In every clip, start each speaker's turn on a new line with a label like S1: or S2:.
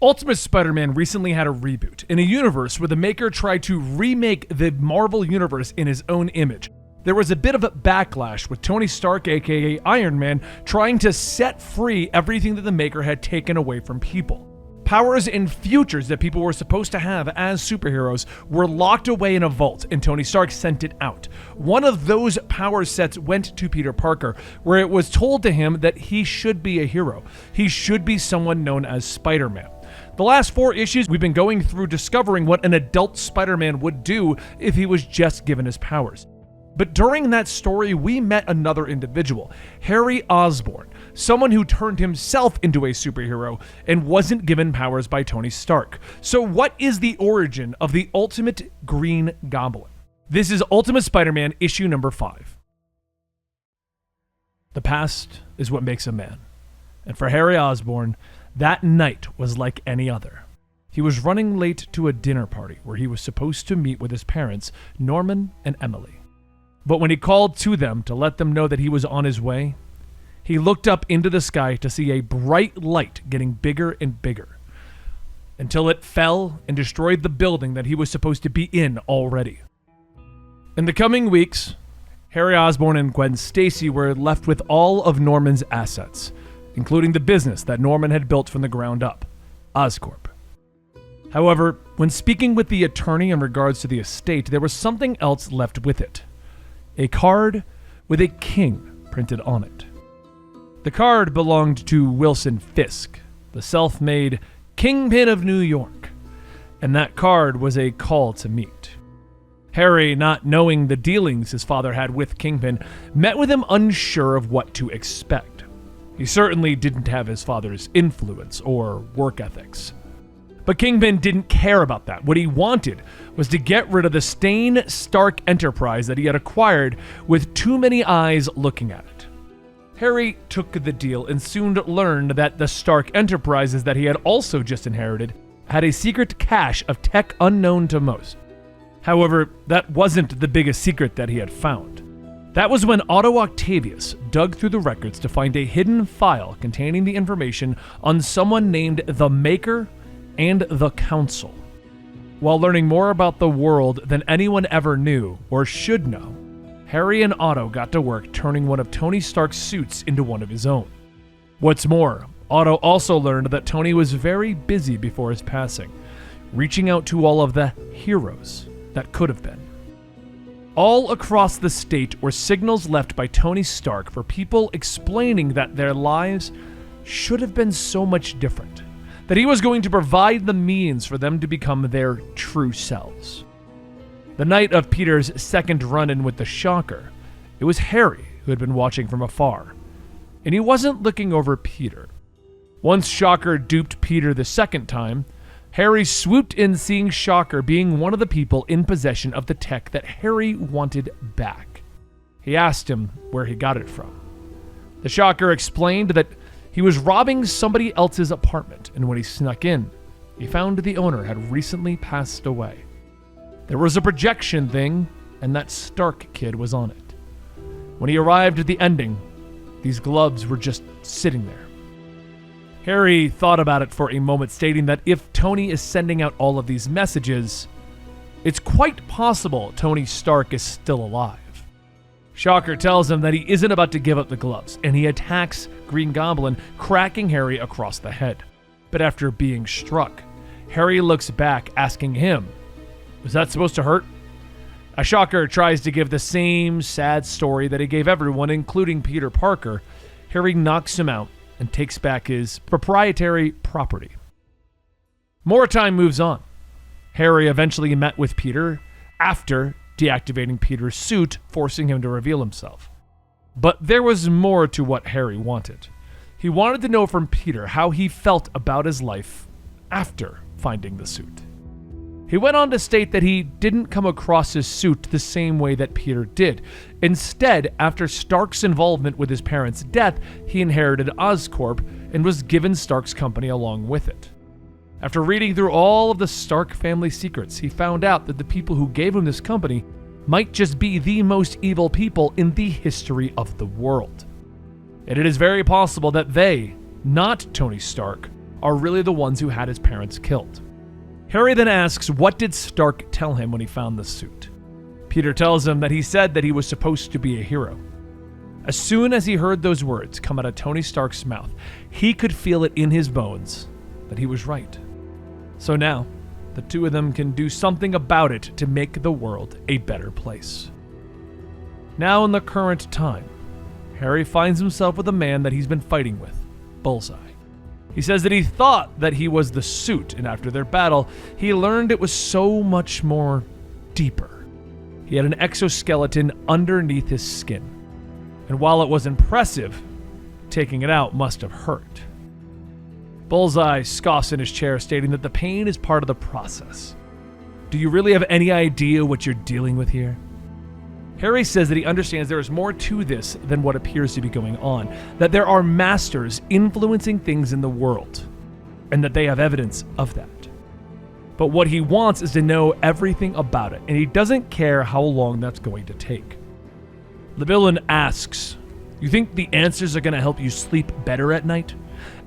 S1: Ultimate Spider-Man recently had a reboot in a universe where the maker tried to remake the Marvel universe in his own image. There was a bit of a backlash with Tony Stark, aka Iron Man, trying to set free everything that the maker had taken away from people. Powers and futures that people were supposed to have as superheroes were locked away in a vault, and Tony Stark sent it out. One of those power sets went to Peter Parker, where it was told to him that he should be a hero. He should be someone known as Spider-Man. The last 4 issues, we've been going through discovering what an adult Spider-Man would do if he was just given his powers. But during that story, we met another individual, Harry Osborn, someone who turned himself into a superhero and wasn't given powers by Tony Stark. So what is the origin of the ultimate Green Goblin? This is Ultimate Spider-Man issue number 5. The past is what makes a man. And for Harry Osborn, that night was like any other. He was running late to a dinner party where he was supposed to meet with his parents, Norman and Emily. But when he called to them to let them know that he was on his way, he looked up into the sky to see a bright light getting bigger and bigger, until it fell and destroyed the building that he was supposed to be in already. In the coming weeks, Harry Osborn and Gwen Stacy were left with all of Norman's assets, including the business that Norman had built from the ground up, Oscorp. However, when speaking with the attorney in regards to the estate, there was something else left with it. A card with a king printed on it. The card belonged to Wilson Fisk, the self-made Kingpin of New York, and that card was a call to meet. Harry, not knowing the dealings his father had with Kingpin, met with him unsure of what to expect. He certainly didn't have his father's influence or work ethics. But Kingpin didn't care about that. What he wanted was to get rid of the Stane Stark enterprise that he had acquired with too many eyes looking at it. Harry took the deal and soon learned that the Stark enterprises that he had also just inherited had a secret cache of tech unknown to most. However, that wasn't the biggest secret that he had found. That was when Otto Octavius dug through the records to find a hidden file containing the information on someone named the Maker and the Council. While learning more about the world than anyone ever knew or should know, Harry and Otto got to work turning one of Tony Stark's suits into one of his own. What's more, Otto also learned that Tony was very busy before his passing, reaching out to all of the heroes that could have been. All across the state were signals left by Tony Stark for people explaining that their lives should have been so much different, that he was going to provide the means for them to become their true selves. The night of Peter's second run-in with the Shocker, it was Harry who had been watching from afar, and he wasn't looking over Peter. Once Shocker duped Peter the second time, Harry swooped in, seeing Shocker being one of the people in possession of the tech that Harry wanted back. He asked him where he got it from. The Shocker explained that he was robbing somebody else's apartment, and when he snuck in, he found the owner had recently passed away. There was a projection thing, and that Stark kid was on it. When he arrived at the ending, these gloves were just sitting there. Harry thought about it for a moment, stating that if Tony is sending out all of these messages, it's quite possible Tony Stark is still alive. Shocker tells him that he isn't about to give up the gloves, and he attacks Green Goblin, cracking Harry across the head. But after being struck, Harry looks back, asking him, "Was that supposed to hurt?" A Shocker tries to give the same sad story that he gave everyone, including Peter Parker. Harry knocks him out and takes back his proprietary property. More time moves on. Harry eventually met with Peter after deactivating Peter's suit, forcing him to reveal himself. But there was more to what Harry wanted. He wanted to know from Peter how he felt about his life after finding the suit. He went on to state that he didn't come across his suit the same way that Peter did. Instead, after Stark's involvement with his parents' death, he inherited Oscorp and was given Stark's company along with it. After reading through all of the Stark family secrets, he found out that the people who gave him this company might just be the most evil people in the history of the world. And it is very possible that they, not Tony Stark, are really the ones who had his parents killed. Harry then asks, what did Stark tell him when he found the suit? Peter tells him that he said that he was supposed to be a hero. As soon as he heard those words come out of Tony Stark's mouth, he could feel it in his bones that he was right. So now, the two of them can do something about it to make the world a better place. Now in the current time, Harry finds himself with a man that he's been fighting with, Bullseye. He says that he thought that he was the suit, and after their battle, he learned it was so much more deeper. He had an exoskeleton underneath his skin. And while it was impressive, taking it out must have hurt. Bullseye scoffs in his chair, stating that the pain is part of the process. Do you really have any idea what you're dealing with here? Harry says that he understands there is more to this than what appears to be going on, that there are masters influencing things in the world, and that they have evidence of that. But what he wants is to know everything about it, and he doesn't care how long that's going to take. The villain asks, you think the answers are going to help you sleep better at night?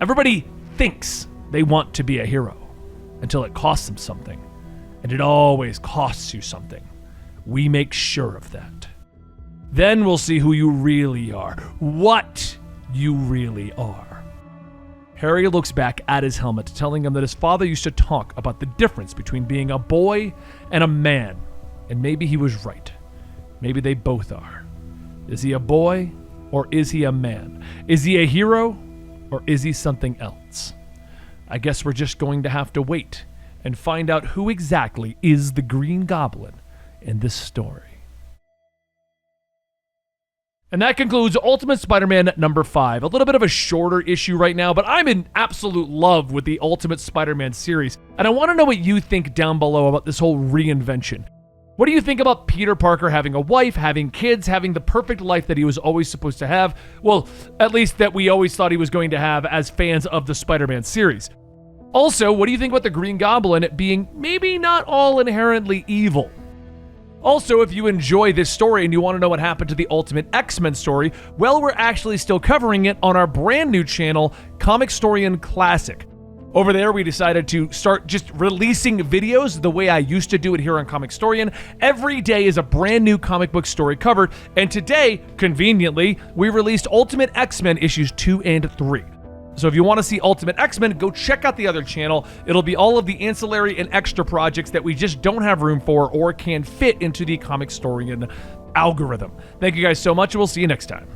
S1: Everybody thinks they want to be a hero until it costs them something. And it always costs you something. We make sure of that. Then we'll see who you really are, what you really are. Harry looks back at his helmet, telling him that his father used to talk about the difference between being a boy and a man. And maybe he was right. Maybe they both are. Is he a boy or is he a man? Is he a hero or is he something else? I guess we're just going to have to wait and find out who exactly is the Green Goblin in this story. And that concludes Ultimate Spider-Man number 5. A little bit of a shorter issue right now, but I'm in absolute love with the Ultimate Spider-Man series. And I want to know what you think down below about this whole reinvention. What do you think about Peter Parker having a wife, having kids, having the perfect life that he was always supposed to have? Well, at least that we always thought he was going to have as fans of the Spider-Man series. Also, what do you think about the Green Goblin being maybe not all inherently evil? Also, if you enjoy this story and you want to know what happened to the Ultimate X-Men story, well, we're actually still covering it on our brand new channel, Comicstorian Classic. Over there, we decided to start just releasing videos the way I used to do it here on Comicstorian. Every day is a brand new comic book story covered, and today, conveniently, we released Ultimate X-Men issues 2 and 3. So if you want to see Ultimate X-Men, go check out the other channel. It'll be all of the ancillary and extra projects that we just don't have room for or can fit into the Comicstorian algorithm. Thank you guys so much, and we'll see you next time.